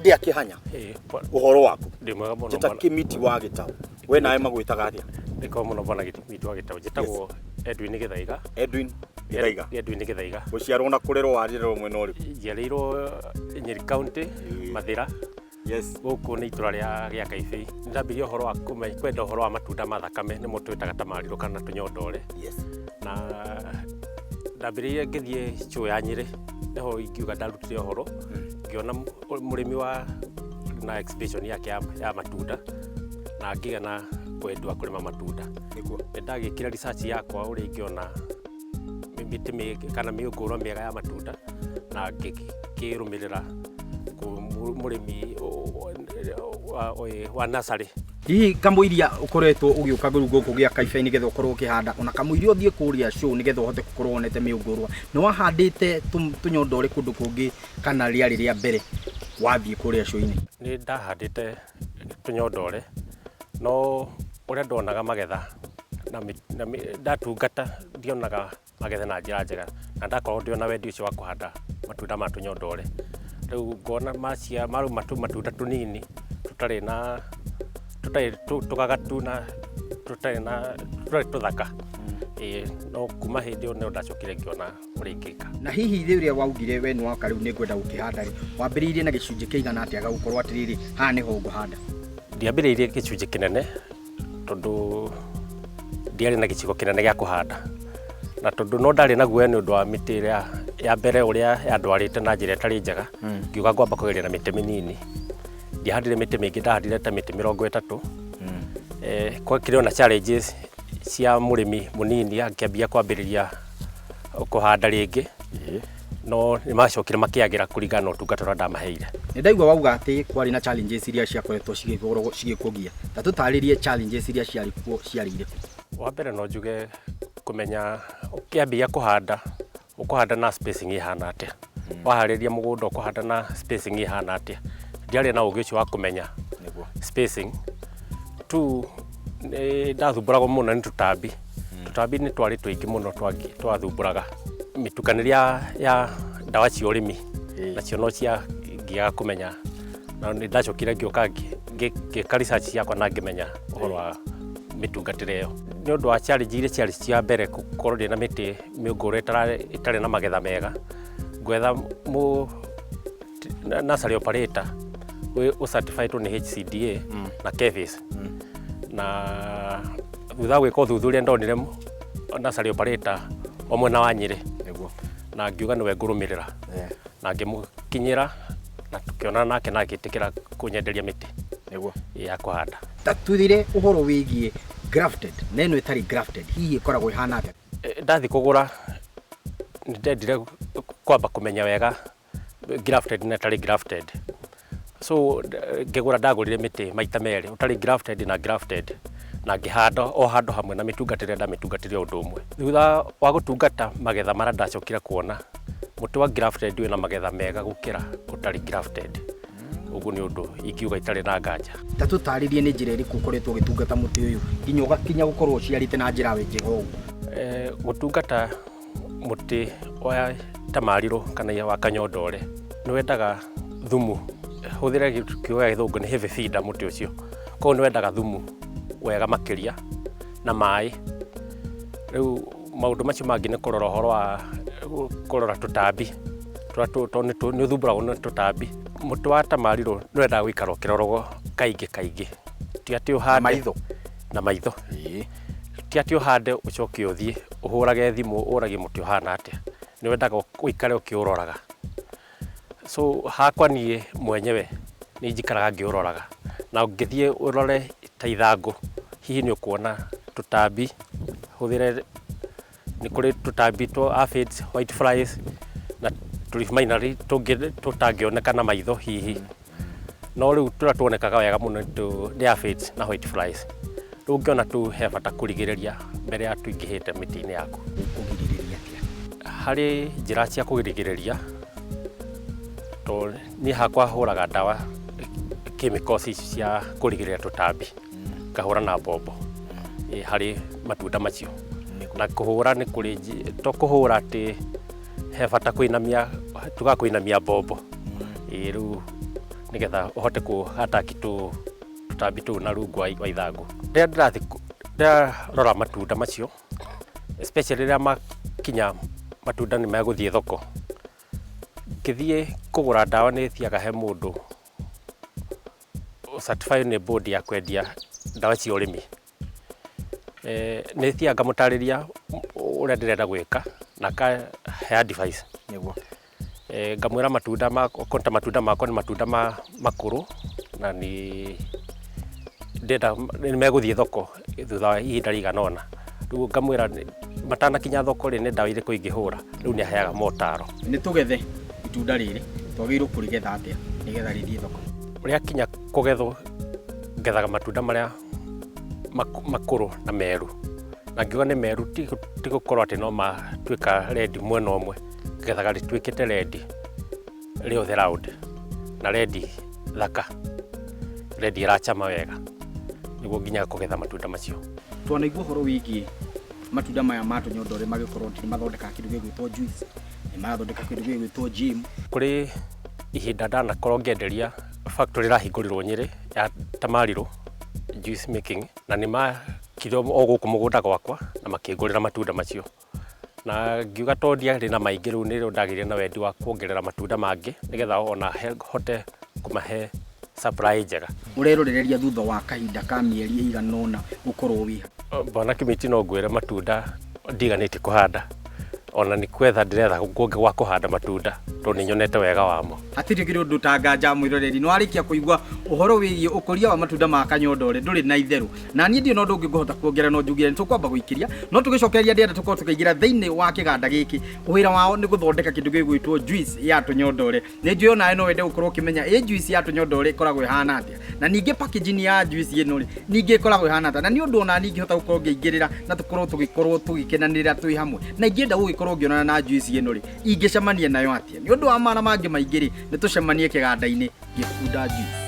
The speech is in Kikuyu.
Hĩndĩ akĩhanya ũhoro waku ndĩ mwega mũno njĩta Kĩmiti wa Gĩtaũ we nawe magwĩtaga atĩa? ndĩko mũno bwana Kĩmiti wa Gĩtaũ njĩtagwo Edwin Gĩthaiga. Edwin Gĩthaiga. Edwin Gĩthaiga. Gũciarwo na kũrerwo warĩrwo mwena ũrĩkũ? Njiarĩirwo Nyeri County Mathĩra. Yes. Gũkũ nĩ itũra rĩa Kaibĩ. Ndambirie ũhoro wa kwenda ũhoro wa matunda ma thakame nĩmo twĩtaga tamarĩro kana tũnyondore. Yes. Na ndambĩrĩirie ngĩthiĩ show ya Nyeri niho ingiuga ndarutire ũhoro ngĩona mũrĩmi wa na exhibition yake ya matunda na ngĩgana kwendwa kũrĩma matunda. Nĩguo ndagĩkĩra research yakwa ũrĩa ingĩona mĩtĩ kana mĩũngũrwa mĩega ya matunda na ngĩrũmĩrĩra mũrĩmi wa nursery. Hihi kamũiria ũkoretwo ũgĩũka gũkũ gĩa Kaibĩ nĩgetha ũkorwo ũkĩhanda ona kamũiria ũthiĩ kũrĩa show nĩgetha ũhote gũkorwo wonete mĩũngũrwa nĩ wahandĩte tũnyondore kũndũ kũngĩ kana rĩarĩ rĩa mbere wathiĩ kũrĩa show-inĩ? Nĩ ndahandĩte tũnyondore no ũrĩa ndonaga magetha na ndatungata ndionaga magetha na njĩra njega na ndakorwo ndĩona wendi ũcio wa kũhanda matunda ma tũnyondore. Rĩu ngona maru matunda tũnini tũtarĩ tũgagatu na tũtarĩ tũthaka. No kuma hĩndĩ ĩyo nĩ ndacokire ngĩona ũrĩa ingĩka. Na hihi rĩrĩa waugire we nĩ waka rĩu nĩ ngwenda gũkĩhanda rĩ wambĩrĩirie na gĩcunjĩ kĩigana atĩa gũkorwo atĩrĩrĩ haha nĩho ngũhanda? Ndiambĩrĩirie gĩcunjĩ kĩnene tondũ ndiarĩ na gĩcigo kĩnene gĩa kũhanda na tondũ no ndarĩ na guoya nĩ ũndũ wa mĩtĩ ĩrĩa ya mbere ũrĩa yandwarĩte na njĩra ĩtarĩ njega ngiuga ngwamba kũgeria na mĩtĩ mĩnini. Ndiahandire mĩtĩ mĩingĩ, ndahandire ta mĩtĩ 30. Gwakĩrĩ na challenges cia mũrĩmi mũnini akĩambia kwambĩrĩria kũhanda rĩngĩ no nĩ macokire makĩagĩra kũringana na ũtungata ũrĩa ndamaheire. Nĩ ndaigua wauga atĩ kwarĩ na challenges iria ciakoretwo cigĩkũgia. Ta tũtarĩrie challenges iria ciarĩ kuo ciarĩ irĩkũ? Wa mbere no njuge kũmenya ũkĩambia kũhanda na spacing ihana atĩa. Waharĩria mũgũnda ũkũhanda na spacing ihana atĩa. Ndiarĩ na ũgĩ ũcio wa kũmenya spacing. Tu ndathumbũragwo mũno nĩ tũtambi. Tũtambi nĩ twarĩ tũingĩ mũno twathumbũraga. Mĩtukanĩrie ya ndawa cia ũrĩmi nacio no ciangĩaga kũmenya na nĩ ndacokire ngĩũka ngĩka research yakwa na ngĩmenya ũhoro wa mĩtungatĩre ĩyo. Nĩ ũndũ wa challenge iria ciarĩ cia mbere gũkorwo ndĩ na mĩtĩ mĩũngũrwa ĩtarĩ na magetha mega gwetha nursery operator certified nĩ HCDA na KEVIS na thutha gwĩka ũthuthuria ndonire nursery operator o mwena wa Nyeri na ngiuga nĩwe ngũrũmĩrĩra na ngĩmũkinyĩra na tũkĩonana nake na agĩtĩkĩra kũnyenderia mĩtĩ ya kũhanda. Tatwĩrire ũhoro wĩgiĩ grafted na ĩno ĩtarĩ grafted hihi ĩkoragwo ĩhana atĩa? Ndathi kũgũra nĩ ndendire kwamba kũmenya wega grafted na ĩtarĩ grafted. So ngĩgũra ndagũrire mĩtĩ maita merĩ ũtarĩ grafted na grafted na ngĩhanda o handũ hamwe na mĩtungatĩre ndamĩtungatĩre ũndũ ũmwe. Thutha wa gũtungata magetha marĩa ndacokire kuona mũtĩ wa grafted wĩna magetha mega gũkĩra ũtarĩ grafted. Ũguo nĩ ũndũ ingiuga itarĩ na nganja. Ta tũtarĩrie nĩ njĩra ĩrĩkũ ũkoretwo ũgĩtungata mũtĩ ũyũ nginya ũgakinya gũkorwo ũciarĩte na njĩra njega ũguo? Gũtungata mũtĩ wa tamarĩro kana wa kanyondore nĩ wendaga thumu. Hũthĩra kiuga gĩthũngũ nĩ heavy feeder mũtĩ ũcio. Koguo nĩ wendaga thumu wega makĩria na maĩ. Rĩu maũndũ macio mangĩ nĩ kũrora ũhoro wa kũrora tũtambi tũrĩa nĩ ũthumbũragwo nĩ tũtambi. Mũtĩ wa tamarĩro nĩ wendaga gũikara ũkĩroragwo kaingĩ. Ti atĩ ũhande na maitho. Ti atĩ ũhande ũcoke ũthiĩ ũhũrage thimũ ũragie mũtĩ ũhana atĩa. Nĩ wendaga ũikare ũkĩũroraga. So hakwa niĩ mwenyewe nĩ njikaraga ngĩũroraga na ũngĩthiĩ ũrore ta ithangũ hihi nĩ ũkuona tũtambi. Hũthĩre nĩ kũrĩ tũtambi twa aphids, white flies na leaf miner tũtangĩoneka na maitho hihi. No rĩu tũrĩa tuonekaga wega mũno nĩ aphids na white flies. Rĩu ũngĩona tu he bata kũrigĩrĩria mbere ya tũingĩhĩte mĩtĩ-inĩ yaku. Kũgirĩrĩria atĩa? Harĩ njĩra cia kũgirĩrĩria to niĩ hakwa hũraga ndawa chemicals cia kũrigĩrĩria tũtambi ngahũra na mbombo harĩ matunda macio. Na kũhũra nĩ kũrĩ to kũhũra atĩ he bata kũinamia mbombo. Rĩu nigetha uhote kuhataki tutambi tu na rungu wa ithangu. Rĩrĩa ndĩrarora matunda macio, especially rĩrĩa makinya matunda nĩ megũthiĩ thoko, ngĩthiĩ kũgũra ndawa nĩ thiaga he mũndũ certified nĩ board ya kwendia ndawa cia ũrĩmi. Nĩ thiaga ngamũtarĩria ũrĩa ndĩrenda gwĩka na akahe advice nĩguo. Ngamwĩra matunda makwa nĩ matunda makũrũ na nĩ megũthiĩ thoko thutha wa ihinda rĩigana ũna. Rĩu ngamwĩra matanakinya thoko nĩ ndawa irĩkũ ingĩhũra. Rĩu nĩ aheaga motaro. Nĩ tũgethe itunda rĩrĩ twagĩrĩirwo kũrĩgetha atĩa nĩgetha rĩthiĩ thoko? Rĩakinya kũgethwo ngethaga matunda marĩa makũrũ na meru, na ngiuga nĩ meru ti gũkorwo atĩ no matuĩka red mwena ũmwe, ngethaga rĩtuĩkĩte red rĩothe round na red thaka, red ĩracama wega, nĩguo nginya kũgetha matunda macio. Twanaigua ũhoro wĩgiĩ matunda maya ma tũnyondore magĩkorwo nĩ mathondeka kĩndũ gĩgwĩtwo juice, nĩ marathondeka kĩndũ gĩgwĩtwo jam. Kũrĩ ihinda ndanakorwo ngĩenderia factory ĩrahingũrirwo Nyĩrĩ ya Tamariro juice making, na nĩ makire o gũkũ mũgũnda gwakwa na makĩngũrĩra matunda macio, na ngiuga to ndiarĩ na maingĩ, rĩu nĩ ndagĩire na wendi wa kuongerera matunda mangĩ nĩgetha ona hote kũmahe supply njega. Ũrerorereria thutha wa kahinda ka mĩeri ĩigana ũna gũkorwo wĩ? Bwana Kimiti, no ngwĩre matunda ndiganĩtie kũhanda, ona nĩ kwetha ndĩretha gwa kũhanda matunda tondũ nĩ nyonete wega wamo. Hatirĩ kĩndũ ũndũ ta nganja mwĩroreri, nĩ warĩkia kũigua ũhoro wĩgiĩ ũkũria wa matunda ma kanyondore ndũrĩ na itherũ, na niĩ ndirĩ na ũndũ ũngĩ ngũhota kuongerera, no njugire nĩ tũkwamba gũikĩria, no tũgĩcokereria ndĩenda tũkorwo tũkĩingĩra thĩinĩ wa kĩganda gĩkĩ. Wĩra wao nĩ gũthondeka kĩndũ gĩgwĩtwo juice ya tũnyondore. Nĩ njũĩ onawe no wende gũkorwo ũkĩmenya juice ya tũnyondore ĩkoragwo ĩhana atĩa, na ningĩ packaging ya juice ĩno rĩ ningĩ ĩkoragwo ĩhana atĩa, na nĩ ũndũ ona ningĩ hota gũkorwo ngĩingĩrĩra na tũkorwo tũgĩkenanĩrĩra twĩ hamwe, na ingĩenda gũgĩkorwo ngĩonana na juice ĩno rĩ ingĩcemania nayo atĩa. Nĩ ũndũ wa mara mangĩ maingĩ rĩ nĩ tũcemanie kĩganda-inĩ Gĩkunda Juice.